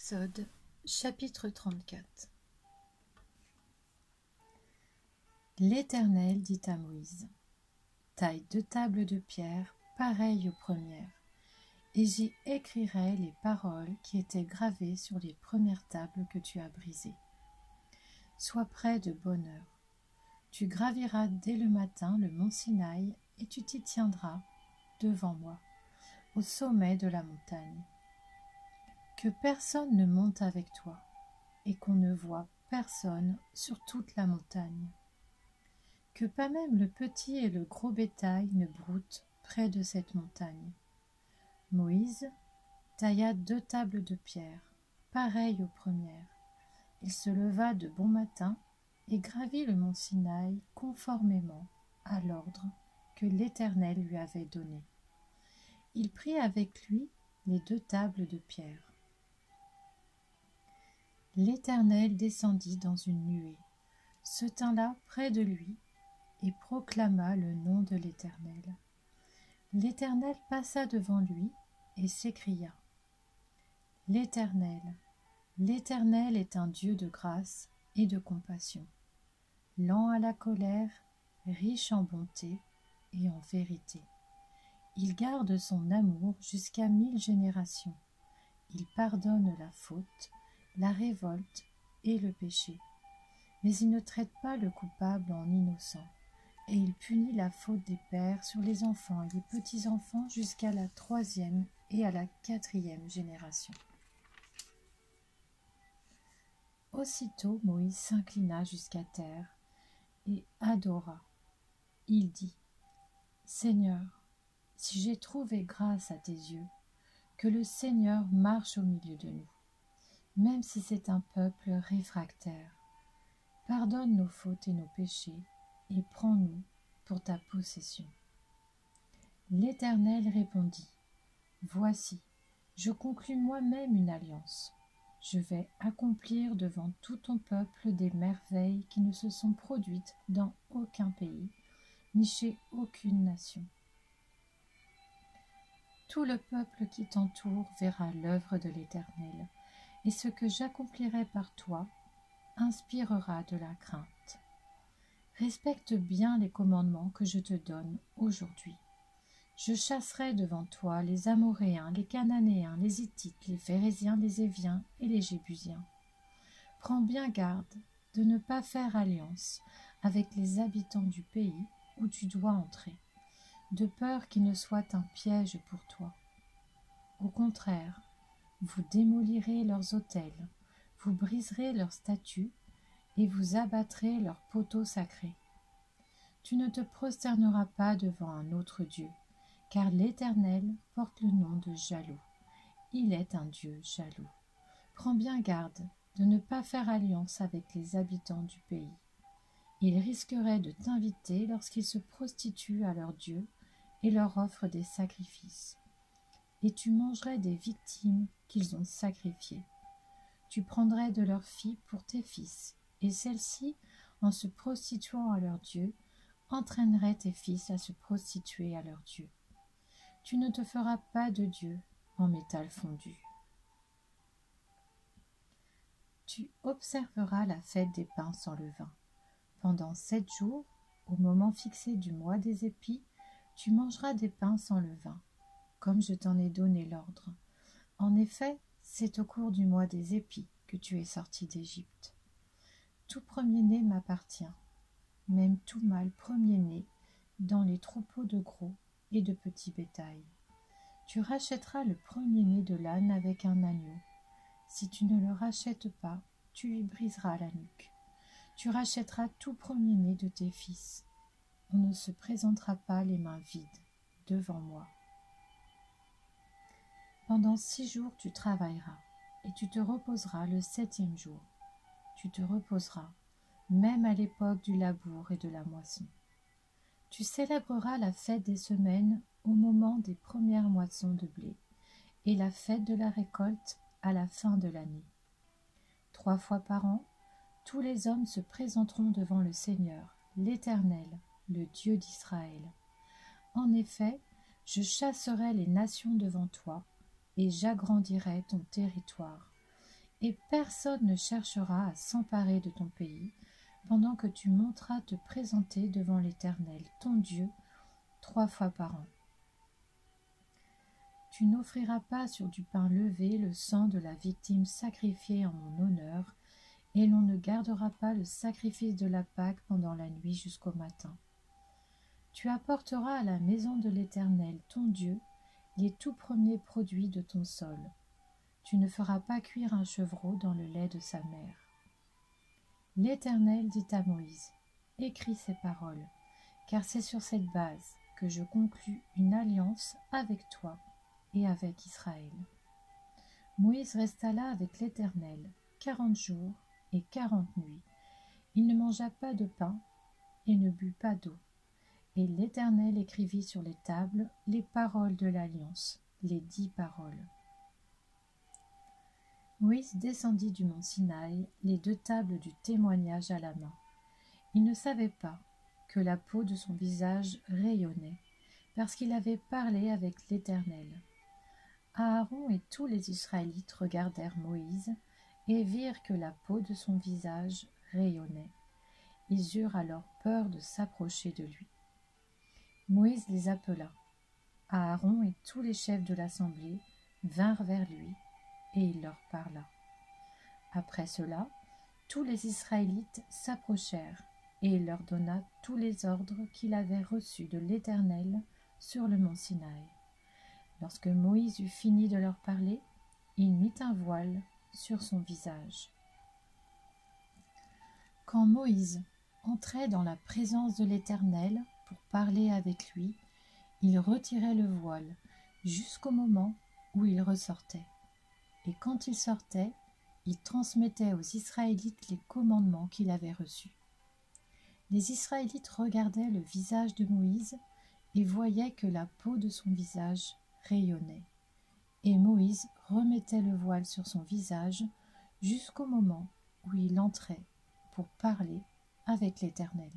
Exode, chapitre 34. L'Éternel dit à Moïse: taille 2 tables de pierre, pareilles aux premières, et j'y écrirai les paroles qui étaient gravées sur les premières tables que tu as brisées. Sois prêt de bonne heure. Tu graviras dès le matin le mont Sinaï, et tu t'y tiendras devant moi, au sommet de la montagne. Que personne ne monte avec toi, et qu'on ne voie personne sur toute la montagne. Que pas même le petit et le gros bétail ne broutent près de cette montagne. Moïse tailla 2 tables de pierre, pareilles aux premières. Il se leva de bon matin et gravit le mont Sinaï conformément à l'ordre que l'Éternel lui avait donné. Il prit avec lui les 2 tables de pierre. L'Éternel descendit dans une nuée, se tint là près de lui et proclama le nom de l'Éternel. L'Éternel passa devant lui et s'écria: L'Éternel, l'Éternel est un Dieu de grâce et de compassion, lent à la colère, riche en bonté et en vérité. Il garde son amour jusqu'à 1000 générations. Il pardonne la faute, la révolte et le péché. Mais il ne traite pas le coupable en innocent, et il punit la faute des pères sur les enfants et les petits-enfants jusqu'à la 3e et à la 4e génération. Aussitôt Moïse s'inclina jusqu'à terre et adora. Il dit: Seigneur, si j'ai trouvé grâce à tes yeux, que le Seigneur marche au milieu de nous, même si c'est un peuple réfractaire. Pardonne nos fautes et nos péchés, et prends-nous pour ta possession. L'Éternel répondit: Voici, je conclus moi-même une alliance. Je vais accomplir devant tout ton peuple des merveilles qui ne se sont produites dans aucun pays, ni chez aucune nation. Tout le peuple qui t'entoure verra l'œuvre de l'Éternel, et ce que j'accomplirai par toi inspirera de la crainte. Respecte bien les commandements que je te donne aujourd'hui. Je chasserai devant toi les Amoréens, les Cananéens, les Hittites, les Phéréziens, les Éviens et les Jébusiens. Prends bien garde de ne pas faire alliance avec les habitants du pays où tu dois entrer, de peur qu'il ne soit un piège pour toi. Au contraire, vous démolirez leurs autels, vous briserez leurs statues et vous abattrez leurs poteaux sacrés. Tu ne te prosterneras pas devant un autre Dieu, car l'Éternel porte le nom de jaloux. Il est un Dieu jaloux. Prends bien garde de ne pas faire alliance avec les habitants du pays. Ils risqueraient de t'inviter lorsqu'ils se prostituent à leur Dieu et leur offrent des sacrifices. Et tu mangerais des victimes qu'ils ont sacrifiées. Tu prendrais de leurs filles pour tes fils, et celles-ci, en se prostituant à leur Dieu, entraîneraient tes fils à se prostituer à leur Dieu. Tu ne te feras pas de Dieu en métal fondu. Tu observeras la fête des pains sans levain. Pendant 7 jours, au moment fixé du mois des épis, tu mangeras des pains sans levain, comme je t'en ai donné l'ordre. En effet, c'est au cours du mois des épis que tu es sorti d'Égypte. Tout premier-né m'appartient, même tout mâle premier-né dans les troupeaux de gros et de petits bétail. Tu rachèteras le premier-né de l'âne avec un agneau. Si tu ne le rachètes pas, tu lui briseras la nuque. Tu rachèteras tout premier-né de tes fils. On ne se présentera pas les mains vides devant moi. Pendant 6 jours tu travailleras, et tu te reposeras le 7e jour. Tu te reposeras, même à l'époque du labour et de la moisson. Tu célébreras la fête des semaines au moment des premières moissons de blé, et la fête de la récolte à la fin de l'année. 3 fois par an, tous les hommes se présenteront devant le Seigneur, l'Éternel, le Dieu d'Israël. En effet, je chasserai les nations devant toi, et j'agrandirai ton territoire, et personne ne cherchera à s'emparer de ton pays pendant que tu monteras te présenter devant l'Éternel, ton Dieu, 3 fois par an. Tu n'offriras pas sur du pain levé le sang de la victime sacrifiée en mon honneur, et l'on ne gardera pas le sacrifice de la Pâque pendant la nuit jusqu'au matin. Tu apporteras à la maison de l'Éternel, ton Dieu, les tout premiers produits de ton sol. Tu ne feras pas cuire un chevreau dans le lait de sa mère. L'Éternel dit à Moïse, « Écris ces paroles, car c'est sur cette base que je conclus une alliance avec toi et avec Israël. » Moïse resta là avec l'Éternel 40 jours et 40 nuits. Il ne mangea pas de pain et ne but pas d'eau. Et l'Éternel écrivit sur les tables les paroles de l'alliance, les 10 paroles. Moïse descendit du mont Sinaï, les 2 tables du témoignage à la main. Il ne savait pas que la peau de son visage rayonnait, parce qu'il avait parlé avec l'Éternel. Aaron et tous les Israélites regardèrent Moïse et virent que la peau de son visage rayonnait. Ils eurent alors peur de s'approcher de lui. Moïse les appela. Aaron et tous les chefs de l'assemblée vinrent vers lui, et il leur parla. Après cela, tous les Israélites s'approchèrent, et il leur donna tous les ordres qu'il avait reçus de l'Éternel sur le mont Sinaï. Lorsque Moïse eut fini de leur parler, il mit un voile sur son visage. Quand Moïse entrait dans la présence de l'Éternel pour parler avec lui, il retirait le voile jusqu'au moment où il ressortait. Et quand il sortait, il transmettait aux Israélites les commandements qu'il avait reçus. Les Israélites regardaient le visage de Moïse et voyaient que la peau de son visage rayonnait. Et Moïse remettait le voile sur son visage jusqu'au moment où il entrait pour parler avec l'Éternel.